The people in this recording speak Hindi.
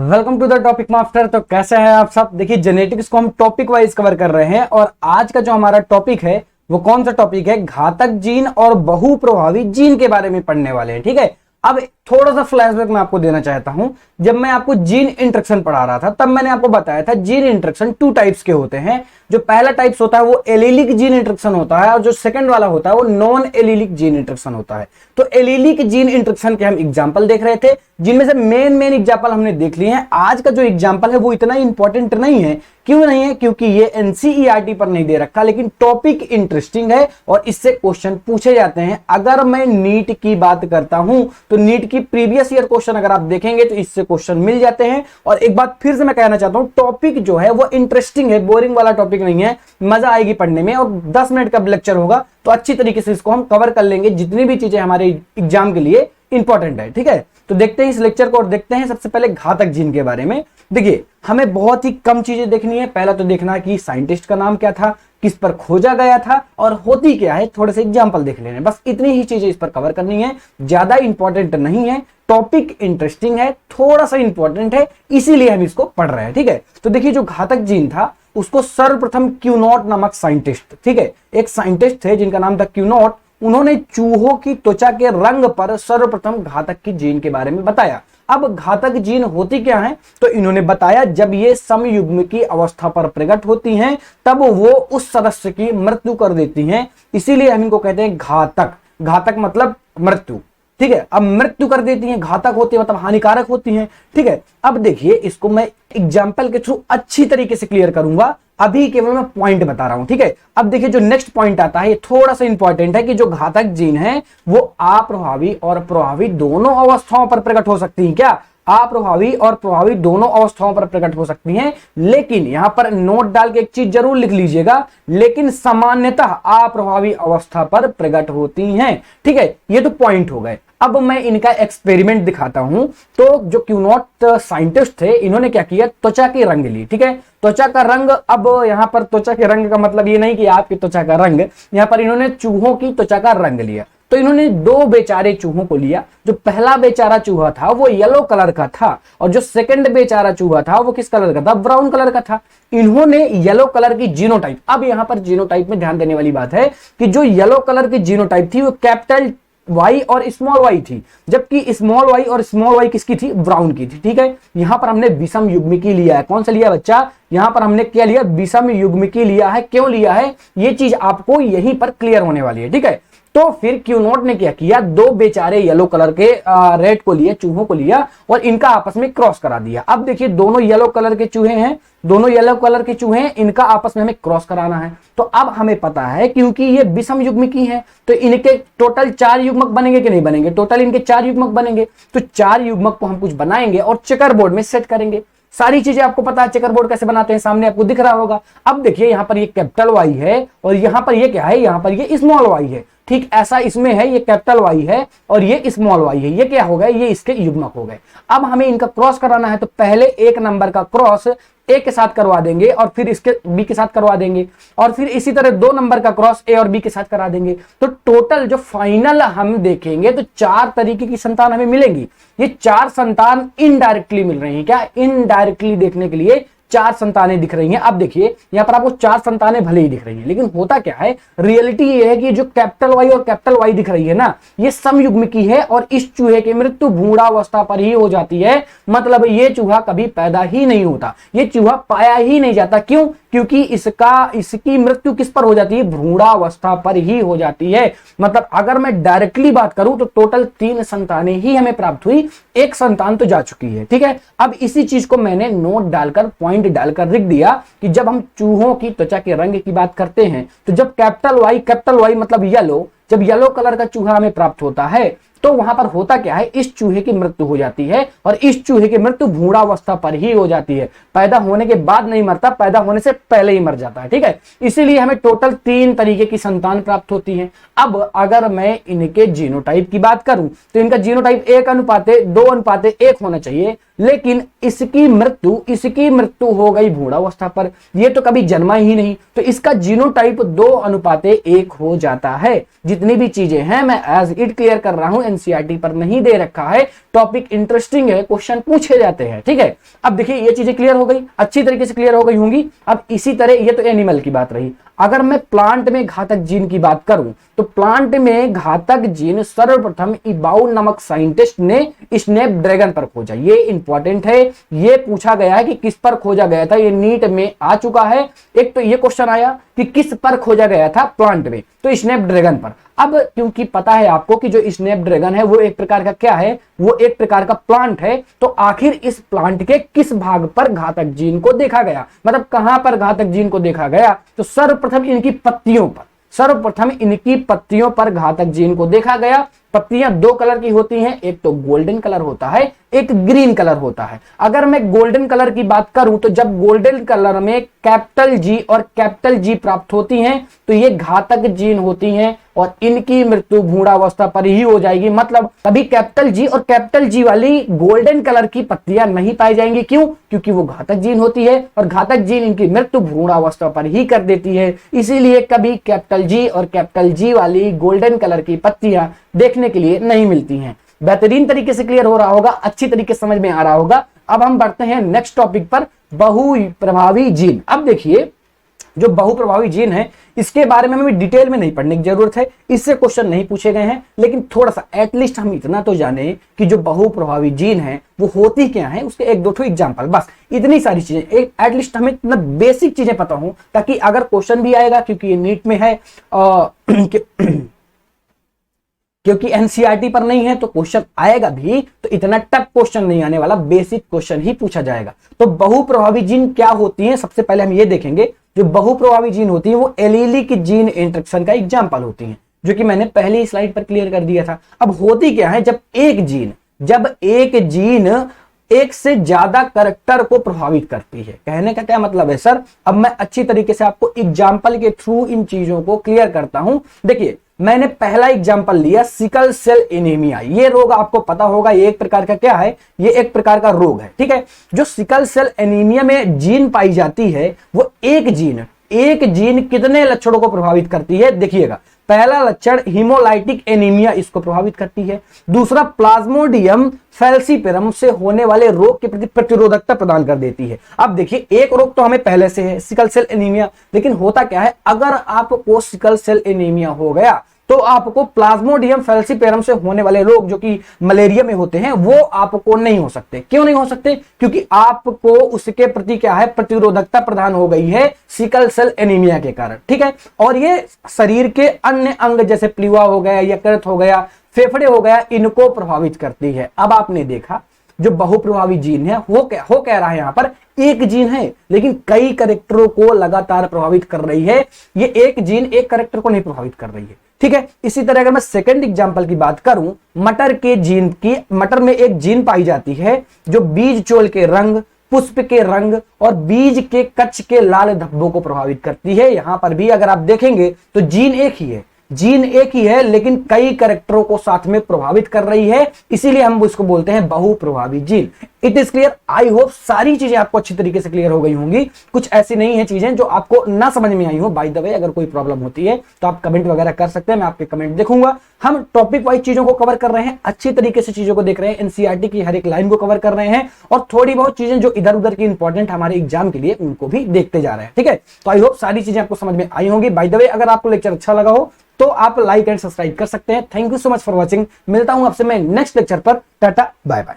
Welcome to the topic master. तो कैसे हैं आप सब। देखिए जेनेटिक्स को हम टॉपिक वाइज कवर कर रहे हैं और आज का जो हमारा टॉपिक है वो कौन सा टॉपिक है, घातक जीन और बहु प्रभावी जीन के बारे में पढ़ने वाले हैं। ठीक है, अब थोड़ा सा फ्लैशबैक मैं आपको देना चाहता हूं। जब मैं आपको जीन इंस्ट्रक्शन पढ़ा रहा था तब मैंने आपको बताया था जीन इंस्ट्रक्शन टू टाइप्स के होते हैं। जो पहला टाइप्स होता है वो एलीलिक जीन इंस्ट्रक्शन होता है और जो सेकंड वाला होता है वो नॉन एलीलिक जीन इंस्ट्रक्शन होता है। तो एलीलिक जीन इंस्ट्रक्शन के हम एग्जांपल देख रहे थे, जिनमें से मेन एग्जांपल हमने देख लिए हैं। आज का जो एग्जांपल है वो इतना इंपॉर्टेंट नहीं है। क्यों नहीं है? क्योंकि ये एनसीईआरटी पर नहीं दे रखा, लेकिन टॉपिक इंटरेस्टिंग है और इससे क्वेश्चन पूछे जाते हैं। अगर मैं नीट की बात करता हूं तो नीट की प्रीवियस ईयर क्वेश्चन अगर आप देखेंगे तो इससे क्वेश्चन मिल जाते हैं। और एक बात फिर से मैं कहना चाहता हूं, टॉपिक जो है वो इंटरेस्टिंग है, बोरिंग वाला टॉपिक नहीं है, मजा आएगी पढ़ने में। और 10 मिनट का लेक्चर होगा तो अच्छी तरीके से इसको हम कवर कर लेंगे, जितनी भी चीजें हमारे एग्जाम के लिए इंपॉर्टेंट है। ठीक है, तो देखते हैं इस लेक्चर को और देखते हैं सबसे पहले घातक जीन के बारे में। देखिए हमें बहुत ही कम चीजें देखनी है। पहला तो देखना कि साइंटिस्ट का नाम क्या था, किस पर खोजा गया था और होती क्या है, थोड़े से एग्जांपल देख लेने, बस इतनी ही चीजें इस पर कवर करनी है। ज्यादा इंपॉर्टेंट नहीं है, टॉपिक इंटरेस्टिंग है, थोड़ा सा इंपॉर्टेंट है, इसीलिए हम इसको पढ़ रहे हैं। ठीक है, तो देखिए जो घातक जीन था उसको सर्वप्रथम क्यूनॉट नामक साइंटिस्ट, ठीक है, एक साइंटिस्ट थे जिनका नाम था क्यूनॉट, उन्होंने चूहों की त्वचा के रंग पर सर्वप्रथम घातक की जीन के बारे में बताया। अब घातक जीन होती क्या है, तो इन्होंने बताया जब ये समयुग्म की अवस्था पर प्रकट होती हैं तब वो उस सदस्य की मृत्यु कर देती हैं, इसीलिए हम इनको कहते हैं घातक। घातक मतलब मृत्यु, ठीक है। अब मृत्यु कर देती हैं, घातक होती है मतलब हानिकारक होती हैं। ठीक है, अब देखिए इसको मैं एग्जाम्पल के थ्रू अच्छी तरीके से क्लियर करूंगा, अभी केवल मैं पॉइंट बता रहा हूं। ठीक है, अब देखिए जो नेक्स्ट पॉइंट आता है ये थोड़ा सा इंपॉर्टेंट है कि जो घातक जीन है वो अप्रभावी और प्रभावी दोनों अवस्थाओं पर प्रकट हो सकती है। क्या? अप्रभावी और प्रभावी दोनों अवस्थाओं पर प्रकट हो सकती हैं, लेकिन यहां पर नोट डाल के एक चीज जरूर लिख लीजिएगा, लेकिन सामान्यतः अप्रभावी अवस्था पर प्रकट होती हैं। ठीक है, ये तो पॉइंट हो गए। अब मैं इनका एक्सपेरिमेंट दिखाता हूं। तो जो क्यूनॉट साइंटिस्ट थे इन्होंने क्या किया, त्वचा की रंग ली। ठीक है, त्वचा का रंग, अब यहां पर त्वचा के रंग का मतलब ये नहीं कि आपकी त्वचा का रंग, यहां पर इन्होंने चूहों की त्वचा का रंग लिया। तो इन्होंने दो बेचारे चूहों को लिया। जो पहला बेचारा चूहा था वो येलो कलर का था और जो सेकंड बेचारा चूहा था वो किस कलर का था, ब्राउन कलर का था। इन्होंने येलो कलर की जीनोटाइप, अब यहां पर जीनोटाइप में ध्यान देने वाली बात है कि जो येलो कलर की जीनोटाइप थी वो कैपिटल वाई और स्मॉल वाई थी, जबकि स्मॉल वाई और स्मॉल वाई किसकी थी, ब्राउन की थी। ठीक है, यहां पर हमने विषम युग्मिकी लिया है। कौन सा लिया बच्चा, यहां पर हमने क्या लिया, विषम युग्मिकी लिया है। क्यों लिया है ये चीज आपको यहीं पर क्लियर होने वाली है। ठीक है, तो फिर क्यूनॉट ने क्या किया, दो बेचारे येलो कलर के रेड को लिया, चूहों को लिया और इनका आपस में क्रॉस करा दिया। अब देखिए दोनों येलो कलर के चूहे हैं, दोनों येलो कलर के चूहे हैं, इनका आपस में हमें क्रॉस कराना है। तो अब हमें पता है क्योंकि ये विषम युग्मिकी है तो इनके टोटल 4 युग्मक बनेंगे कि नहीं बनेंगे, टोटल इनके 4 युग्मक बनेंगे। तो 4 युग्मक को हम कुछ बनाएंगे और चेकर बोर्ड में सेट करेंगे। सारी चीजें आपको पता है, चेकर बोर्ड कैसे बनाते हैं सामने आपको दिख रहा होगा। अब देखिए यहां पर ये कैपिटल वाई है और यहां पर ये क्या है, यहां पर ये स्मॉल वाई है। ठीक ऐसा इसमें है, ये कैपिटल वाई है और ये स्मॉल वाई है। ये क्या हो गए, ये इसके युग्मक हो गए। अब हमें इनका क्रॉस कराना है तो पहले 1 नंबर का क्रॉस ए के साथ करवा देंगे और फिर इसके बी के साथ करवा देंगे और फिर इसी तरह 2 नंबर का क्रॉस ए और बी के साथ करा देंगे। तो टोटल जो फाइनल हम देखेंगे तो 4 तरीके की संतान हमें मिलेंगी। ये 4 संतान इनडायरेक्टली मिल रही हैं। क्या? इनडायरेक्टली देखने के लिए 4 संतानें दिख रही हैं। अब देखिए यहां पर आपको 4 संतानें भले ही दिख रही हैं, लेकिन होता क्या है, रियलिटी ये है कि जो कैपिटल वाई और कैपिटल वाई दिख रही है ना, ये समयुग्मिकी है और इस चूहे की मृत्यु भ्रूणावस्था पर ही हो जाती है। मतलब ये चूहा कभी पैदा ही नहीं होता, ये चूहा पाया ही नहीं जाता। क्यों? क्योंकि इसकी मृत्यु किस पर हो जाती है, भ्रूणावस्था पर ही हो जाती है। मतलब अगर मैं डायरेक्टली बात करूं तो टोटल 3 संतानें ही हमें प्राप्त हुई, 1 संतान तो जा चुकी है। ठीक है, अब इसी चीज को मैंने नोट डालकर, पॉइंट डालकर लिख दिया कि जब हम चूहों की त्वचा के रंग की बात करते हैं तो जब कैपिटल वाई मतलब येलो, जब येलो कलर का चूहा हमें प्राप्त होता है तो वहां पर होता क्या है, इस चूहे की मृत्यु हो जाती है और इस चूहे की मृत्यु भ्रूणावस्था पर ही हो जाती है। पैदा होने के बाद नहीं मरता, पैदा होने से पहले ही मर जाता है। ठीक है, इसीलिए हमें टोटल 3 तरीके की संतान प्राप्त होती है। अब अगर मैं इनके जीनोटाइप की बात करूं तो इनका जीनोटाइप 1:2:1 होना चाहिए, लेकिन इसकी मृत्यु हो गई भ्रूणावस्था पर, ये तो कभी जन्मा ही नहीं, तो इसका जीनोटाइप 2:1 हो जाता है। जितनी भी चीजें हैं मैं एज इट क्लियर कर रहा हूं, एनसीईआरटी पर नहीं दे रखा है, टॉपिक इंटरेस्टिंग है, क्वेश्चन पूछे जाते हैं। ठीक है, अब देखिए ये चीजें क्लियर हो गई, अच्छी तरीके से क्लियर हो गई होंगी। अब इसी तरह ये तो एनिमल की बात रही, अगर मैं प्लांट में घातक जीन की बात करूं तो प्लांट में घातक जीन सर्वप्रथम इबाउ नामक साइंटिस्ट ने स्नैपड्रैगन पर खोजा। ये इंपॉर्टेंट है, ये पूछा गया है कि किस पर खोजा गया था, ये नीट में आ चुका है। एक तो ये क्वेश्चन आया कि किस पर खोजा गया था प्लांट में, तो स्नैपड्रैगन पर। अब क्योंकि पता है आपको कि जो स्नैपड्रैगन है वो एक प्रकार का क्या है, वो एक प्रकार का प्लांट है, तो आखिर इस प्लांट के किस भाग पर घातक जीन को देखा गया, मतलब कहां पर घातक जीन को देखा गया, तो सर्वप्रथम इनकी पत्तियों पर, सर्वप्रथम इनकी पत्तियों पर घातक जीन को देखा गया। पत्तियां दो कलर की होती हैं, एक तो गोल्डन कलर होता है, एक ग्रीन कलर होता है। अगर मैं गोल्डन कलर की बात करूं तो जब गोल्डन कलर में कैपिटल जी और कैपिटल जी प्राप्त होती हैं तो ये घातक जीन होती हैं और इनकी मृत्यु भ्रूणावस्था पर ही हो जाएगी। मतलब कभी कैपिटल जी और कैपिटल जी वाली गोल्डन कलर की पत्तियां नहीं पाई जाएंगी। क्यों? क्योंकि वो घातक जीन होती है और घातक जीन इनकी मृत्यु भ्रूणावस्था पर ही कर देती है। इसीलिए कभी कैपिटल जी और कैपिटल जी वाली गोल्डन कलर की पत्तियां देखने के लिए नहीं मिलती हैं। बेहतरीन तरीके से क्लियर हो रहा होगा, अच्छी तरीके से समझ में आ रहा होगा। अब हम बढ़ते हैं नेक्स्ट टॉपिक पर, बहुप्रभावी जीन। अब देखिए जो बहुप्रभावी जीन है इसके बारे में हमें डिटेल में नहीं पढ़ने की जरूरत है, इससे क्वेश्चन नहीं पूछे गए हैं, लेकिन थोड़ा सा एटलीस्ट हम इतना तो जाने कि जो बहुप्रभावी जीन है वो होती क्या है, उसके एक दो ठो एग्जांपल, बस इतनी सारी चीजें, एक एटलीस्ट हमें इतना बेसिक चीजें पता हो ताकि अगर क्वेश्चन भी आएगा, क्योंकि ये नीट में है क्योंकि एनसीईआरटी पर नहीं है तो क्वेश्चन आएगा भी तो इतना टफ क्वेश्चन नहीं आने वाला, बेसिक क्वेश्चन ही पूछा जाएगा। तो बहुप्रभावी जीन क्या होती हैं, सबसे पहले हम ये देखेंगे। जो बहुप्रभावी जीन होती है वो एलीली की जीन इंटरेक्शन का एग्जाम्पल होती है, जो कि मैंने पहली स्लाइड पर क्लियर कर दिया था। अब होती क्या है, जब एक जीन एक से ज्यादा करैक्टर को प्रभावित करती है। कहने का क्या मतलब है सर, अब मैं अच्छी तरीके से आपको एग्जाम्पल के थ्रू इन चीजों को क्लियर करता हूं। देखिए मैंने पहला एग्जाम्पल लिया सिकल सेल एनीमिया। ये रोग आपको पता होगा, ये एक प्रकार का क्या है, ये एक प्रकार का रोग है। ठीक है, जो सिकल सेल एनीमिया में जीन पाई जाती है वो एक जीन कितने लक्षणों को प्रभावित करती है, देखिएगा। पहला लक्षण हीमोलाइटिक एनीमिया इसको प्रभावित करती है। दूसरा प्लाज्मोडियम फैल्सीपेरम से होने वाले रोग के प्रति प्रतिरोधकता प्रदान कर देती है। अब देखिए एक रोग तो हमें पहले से है सिकल सेल एनीमिया, लेकिन होता क्या है, अगर आपको सिकल सेल एनीमिया हो गया तो आपको प्लाज्मोडियम फैल्सीपेरम से होने वाले रोग जो कि मलेरिया में होते हैं वो आपको नहीं हो सकते। क्यों नहीं हो सकते? क्योंकि आपको उसके प्रति क्या है, प्रतिरोधकता प्रदान हो गई है सिकल सेल एनीमिया के कारण। ठीक है, और ये शरीर के अन्य अंग जैसे प्लीवा हो गया, यकृत हो गया, फेफड़े हो गया, इनको प्रभावित करती है। अब आपने देखा जो बहुप्रभावी जीन है वो कह रहा है यहां पर एक जीन है लेकिन कई कैरेक्टरों को लगातार प्रभावित कर रही है। ये एक जीन एक कैरेक्टर को नहीं प्रभावित कर रही है। ठीक है, इसी तरह अगर मैं सेकंड एग्जांपल की बात करूं, मटर में एक जीन पाई जाती है जो बीज चोल के रंग, पुष्प के रंग और बीज के कच्च के लाल धब्बों को प्रभावित करती है। यहां पर भी अगर आप देखेंगे तो जीन एक ही है लेकिन कई कैरेक्टरों को साथ में प्रभावित कर रही है, इसीलिए हम इसको बोलते हैं बहुप्रभावी जीन। It is clear. I hope सारी चीजें आपको अच्छी तरीके से क्लियर हो गई होंगी, कुछ ऐसी नहीं है चीजें जो आपको ना समझ में आई हो। बाय द वे अगर कोई प्रॉब्लम होती है तो आप कमेंट वगैरह कर सकते हैं, मैं आपके कमेंट देखूंगा। हम टॉपिक वाइज चीजों को कवर कर रहे हैं, अच्छी तरीके से चीजों को देख रहे हैं, एनसीईआरटी की हर एक लाइन को कवर कर रहे हैं और थोड़ी बहुत चीजें जो इधर उधर की इंपॉर्टेंट हमारे एग्जाम के लिए उनको भी देखते जा रहे हैं। ठीक है, तो आई होप सारी चीजें आपको समझ में आई होंगी। बाय द वे अगर आपको लेक्चर अच्छा लगा हो तो आप लाइक एंड सब्सक्राइब कर सकते हैं। Thank you so much for watching. मिलता हूं आपसे मैं नेक्स्ट लेक्चर पर। Tata bye bye.